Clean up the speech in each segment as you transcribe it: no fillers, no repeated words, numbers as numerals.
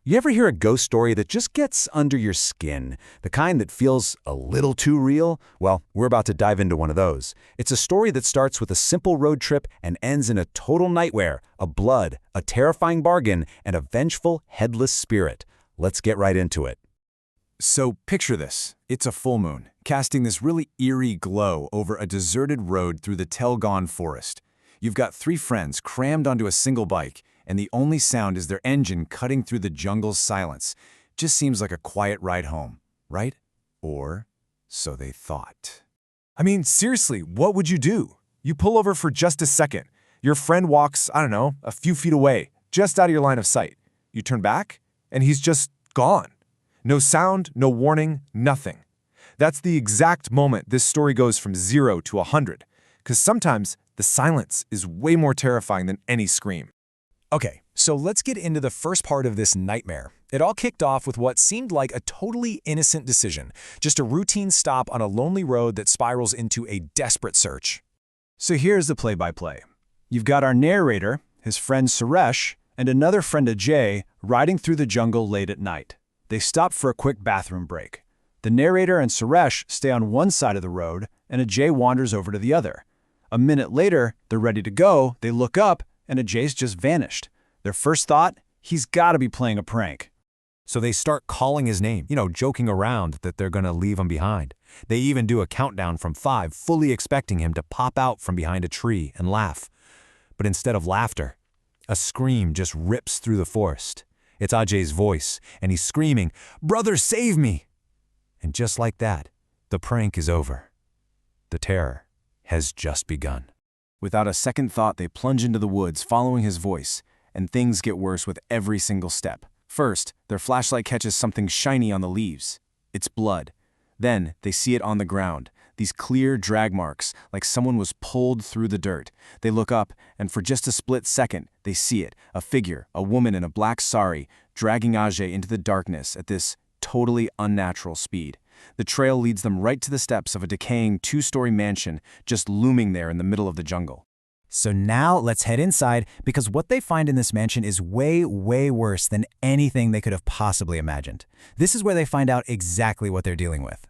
You ever hear a ghost story that just gets under your skin, the kind that feels a little too real? Well, we're about to dive into one of those. It's a story that starts with a simple road trip and ends in a total nightmare, a blood, a terrifying bargain, and a vengeful, headless spirit. Let's get right into it. So picture this. It's a full moon, casting this really eerie glow over a deserted road through the Gaon forest. You've got three friends crammed onto a single bike, and the only sound is their engine cutting through the jungle's silence. Just seems like a quiet ride home, right? Or so they thought. I mean, seriously, what would you do? You pull over for just a second. Your friend walks, I don't know, a few feet away, just out of your line of sight. You turn back, and he's just gone. No sound, no warning, nothing. That's the exact moment this story goes from 0 to 100, because sometimes the silence is way more terrifying than any scream. Okay, so let's get into the first part of this nightmare. It all kicked off with what seemed like a totally innocent decision, just a routine stop on a lonely road that spirals into a desperate search. So here's the play-by-play. You've got our narrator, his friend Suresh, and another friend Ajay riding through the jungle late at night. They stop for a quick bathroom break. The narrator and Suresh stay on one side of the road, and Ajay wanders over to the other. A minute later, they're ready to go, they look up, and Ajay's just vanished. Their first thought, he's got to be playing a prank. So they start calling his name, joking around that they're going to leave him behind. They even do a countdown from 5, fully expecting him to pop out from behind a tree and laugh. But instead of laughter, a scream just rips through the forest. It's Ajay's voice, and he's screaming, "Brother, save me!" And just like that, the prank is over. The terror has just begun. Without a second thought, they plunge into the woods following his voice, and things get worse with every single step. First, their flashlight catches something shiny on the leaves. It's blood. Then, they see it on the ground, these clear drag marks, like someone was pulled through the dirt. They look up, and for just a split second, they see it, a figure, a woman in a black sari, dragging Ajay into the darkness at this totally unnatural speed. The trail leads them right to the steps of a decaying 2-story mansion just looming there in the middle of the jungle. So now let's head inside, because what they find in this mansion is way, way worse than anything they could have possibly imagined. This is where they find out exactly what they're dealing with.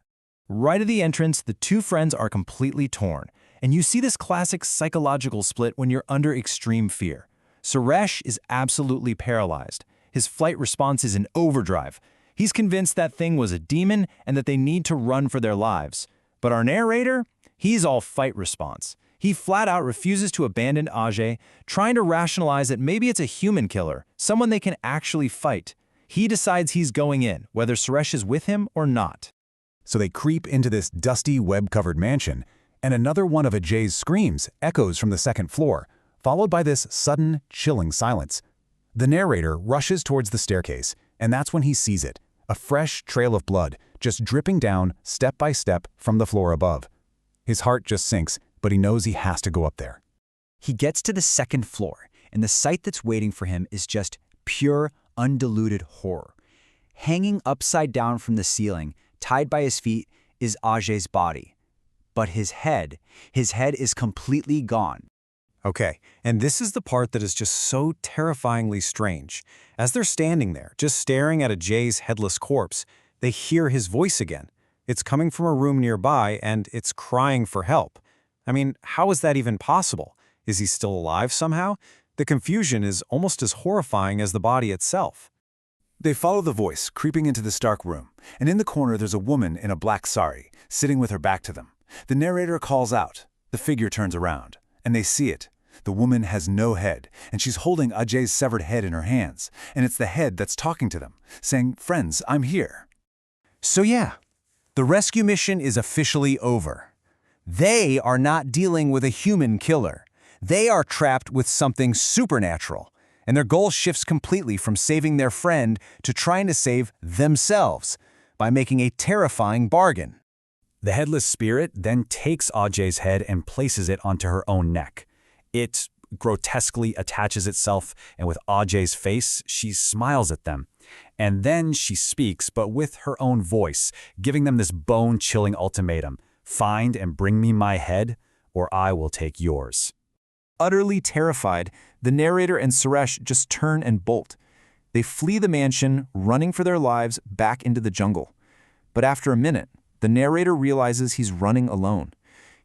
Right at the entrance, the two friends are completely torn, and you see this classic psychological split when you're under extreme fear. Suresh is absolutely paralyzed. His flight response is in overdrive. He's convinced that thing was a demon and that they need to run for their lives. But our narrator, he's all fight response. He flat out refuses to abandon Ajay, trying to rationalize that maybe it's a human killer, someone they can actually fight. He decides he's going in, whether Suresh is with him or not. So they creep into this dusty, web-covered mansion, and another one of Ajay's screams echoes from the second floor, followed by this sudden, chilling silence. The narrator rushes towards the staircase, and that's when he sees it, a fresh trail of blood, just dripping down, step by step, from the floor above. His heart just sinks, but he knows he has to go up there. He gets to the second floor, and the sight that's waiting for him is just pure, undiluted horror. Hanging upside down from the ceiling, tied by his feet, is Ajay's body. But his head is completely gone. Okay, and this is the part that is just so terrifyingly strange. As they're standing there, just staring at Ajay's headless corpse, they hear his voice again. It's coming from a room nearby, and it's crying for help. I mean, how is that even possible? Is he still alive somehow? The confusion is almost as horrifying as the body itself. They follow the voice, creeping into this dark room, and in the corner there's a woman in a black sari, sitting with her back to them. The narrator calls out. The figure turns around, and they see it. The woman has no head, and she's holding Ajay's severed head in her hands, and it's the head that's talking to them, saying, "Friends, I'm here." So yeah, the rescue mission is officially over. They are not dealing with a human killer. They are trapped with something supernatural, and their goal shifts completely from saving their friend to trying to save themselves by making a terrifying bargain. The headless spirit then takes Ajay's head and places it onto her own neck. It grotesquely attaches itself, and with Ajay's face, she smiles at them. And then she speaks, but with her own voice, giving them this bone-chilling ultimatum: "Find and bring me my head, or I will take yours." Utterly terrified, the narrator and Suresh just turn and bolt. They flee the mansion, running for their lives back into the jungle. But after a minute, the narrator realizes he's running alone.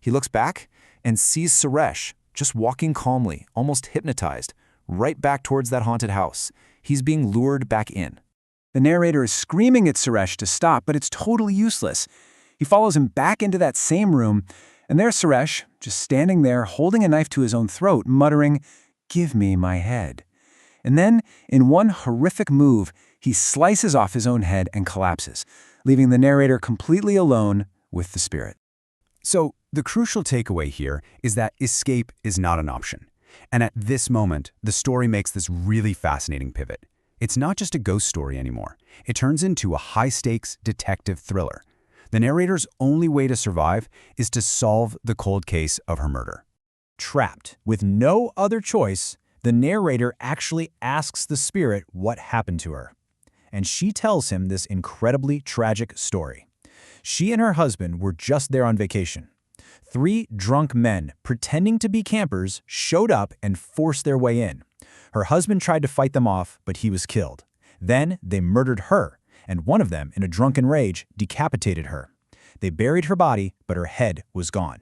He looks back and sees Suresh just walking calmly, almost hypnotized, right back towards that haunted house. He's being lured back in. The narrator is screaming at Suresh to stop, but it's totally useless. He follows him back into that same room, and there's Suresh, just standing there holding a knife to his own throat, muttering, "Give me my head." And then, in one horrific move, he slices off his own head and collapses, leaving the narrator completely alone with the spirit. So, the crucial takeaway here is that escape is not an option. And at this moment, the story makes this really fascinating pivot. It's not just a ghost story anymore. It turns into a high-stakes detective thriller. The narrator's only way to survive is to solve the cold case of her murder. Trapped, with no other choice, the narrator actually asks the spirit what happened to her. And she tells him this incredibly tragic story. She and her husband were just there on vacation. 3 drunk men, pretending to be campers, showed up and forced their way in. Her husband tried to fight them off, but he was killed. Then they murdered her, and one of them, in a drunken rage, decapitated her. They buried her body, but her head was gone.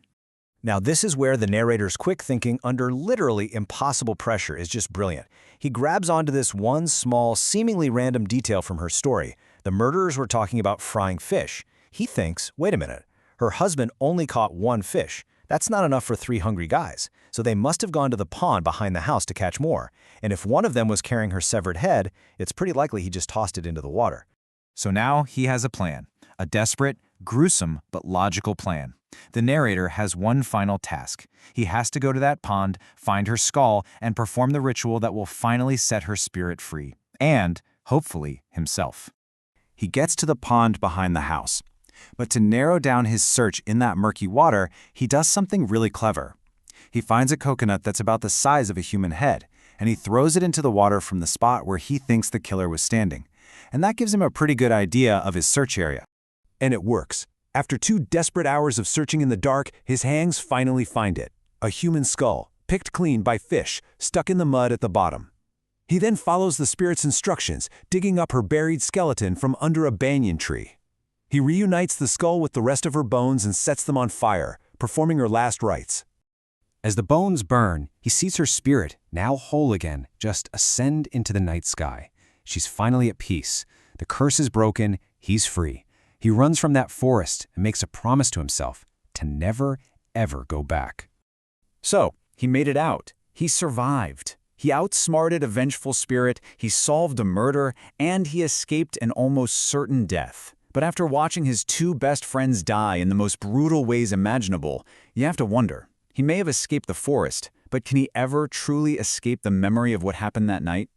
Now, this is where the narrator's quick thinking under literally impossible pressure is just brilliant. He grabs onto this one small, seemingly random detail from her story. The murderers were talking about frying fish. He thinks, wait a minute, her husband only caught 1 fish. That's not enough for 3 hungry guys. So they must have gone to the pond behind the house to catch more. And if one of them was carrying her severed head, it's pretty likely he just tossed it into the water. So now he has a plan. A desperate, gruesome, but logical plan. The narrator has one final task. He has to go to that pond, find her skull, and perform the ritual that will finally set her spirit free. And, hopefully, himself. He gets to the pond behind the house. But to narrow down his search in that murky water, he does something really clever. He finds a coconut that's about the size of a human head, and he throws it into the water from the spot where he thinks the killer was standing. And that gives him a pretty good idea of his search area. And it works. After 2 desperate hours of searching in the dark, his hands finally find it. A human skull, picked clean by fish, stuck in the mud at the bottom. He then follows the spirit's instructions, digging up her buried skeleton from under a banyan tree. He reunites the skull with the rest of her bones and sets them on fire, performing her last rites. As the bones burn, he sees her spirit, now whole again, just ascend into the night sky. She's finally at peace. The curse is broken. He's free. He runs from that forest and makes a promise to himself to never, ever go back. So, he made it out. He survived. He outsmarted a vengeful spirit, he solved a murder, and he escaped an almost certain death. But after watching his 2 best friends die in the most brutal ways imaginable, you have to wonder, he may have escaped the forest, but can he ever truly escape the memory of what happened that night?